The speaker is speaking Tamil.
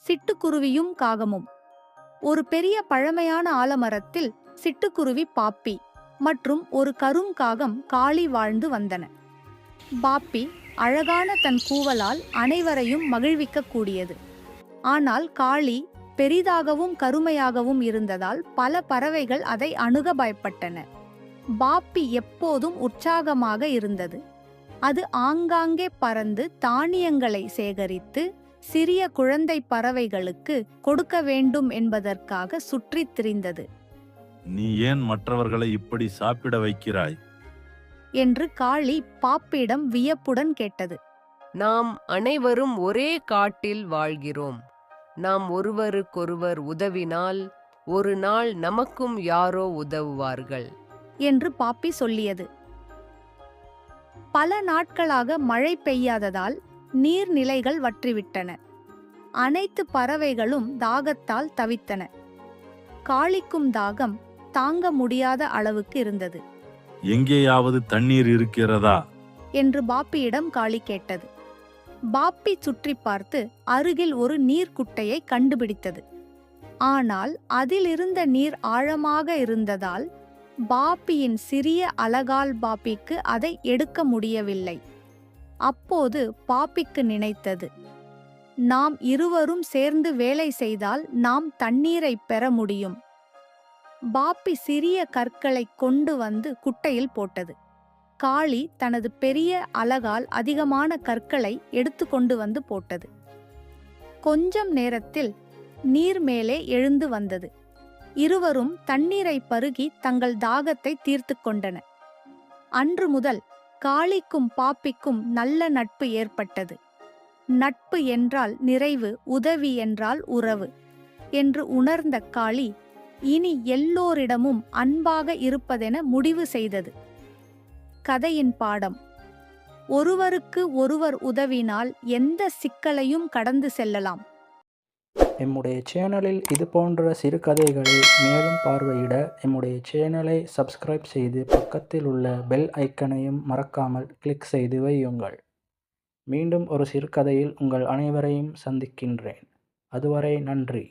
சிட்டுக்குருவியும் காகமும். ஒரு பெரிய பழமையான ஆலமரத்தில் சிட்டுக்குருவி பாப்பி மற்றும் ஒரு கருங்காகம் காளி வாழ்ந்து வந்தன. பாப்பி அழகான தன் கூவலால் அனைவரையும் மகிழ்விக்கக்கூடியது. ஆனால் காளி பெரிதாகவும் கருமையாகவும் இருந்ததால் பல பறவைகள் அதை அணுக பயப்பட்டன. பாப்பி எப்போதும் உற்சாகமாக இருந்தது. அது ஆங்காங்கே பறந்து தானியங்களை சேகரித்து சிறிய குழந்தை பறவைகளுக்கு கொடுக்க வேண்டும் என்பதற்காக சுற்றித் திரிந்தது. நீ ஏன் மற்றவர்களை இப்படி சாப்பிட வைக்கிறாய் என்று காளி பாப்பியிடம் வியப்புடன் கேட்டது. நாம் அனைவரும் ஒரே காட்டில் வாழ்கிறோம். நாம் ஒருவருக்கொருவர் உதவினால் ஒரு நாள் நமக்கும் யாரோ உதவுவார்கள் என்று பாப்பி சொல்லியது. பல நாட்களாக மழை பெய்யாததால் நீர்நிலைகள் வற்றிவிட்டன. அனைத்து பறவைகளும் தாகத்தால் தவித்தன. காளிக்கும் தாகம் தாங்க முடியாத அளவுக்கு இருந்தது. எங்கேயாவது தண்ணீர் இருக்கிறதா என்று பாப்பியிடம் காளி கேட்டது. பாப்பி சுற்றி பார்த்து அருகில் ஒரு நீர்க்குட்டையை கண்டுபிடித்தது. ஆனால் அதிலிருந்த நீர் ஆழமாக இருந்ததால் பாப்பியின் சிறிய அலகால் பாப்பிக்கு அதை எடுக்க முடியவில்லை. அப்போது பாப்பிக்கு நினைத்தது, நாம் இருவரும் சேர்ந்து வேலை செய்தால் நாம் தண்ணீரை பெற முடியும். பாப்பி சிறிய கற்களை கொண்டு வந்து குட்டையில் போட்டது. காளி தனது பெரிய அலகால் அதிகமான கற்களை எடுத்து கொண்டு வந்து போட்டது. கொஞ்சம் நேரத்தில் நீர் மேலே எழுந்து வந்தது. இருவரும் தண்ணீரை பருகி தங்கள் தாகத்தை தீர்த்து கொண்டன. அன்று முதல் காளிக்கும் பாப்பிக்கும் நல்ல நட்பு ஏற்பட்டது. நட்பு என்றால் நிறைவு, உதவி என்றால் உறவு என்று உணர்ந்த காளி இனி எல்லோரிடமும் அன்பாக இருப்பதென முடிவு செய்தது. கதையின் பாடம்: ஒருவருக்கு ஒருவர் உதவினால் எந்த சிக்கலையும் கடந்து செல்லலாம். எம்முடைய சேனலில் இது போன்ற சிறுகதைகளை மேலும் பார்வையிட எம்முடைய சேனலை சப்ஸ்கிரைப் செய்து பக்கத்தில் உள்ள பெல் ஐக்கனையும் மறக்காமல் கிளிக் செய்து வையுங்கள். மீண்டும் ஒரு சிறுகதையில் உங்கள் அனைவரையும் சந்திக்கின்றேன். அதுவரை நன்றி.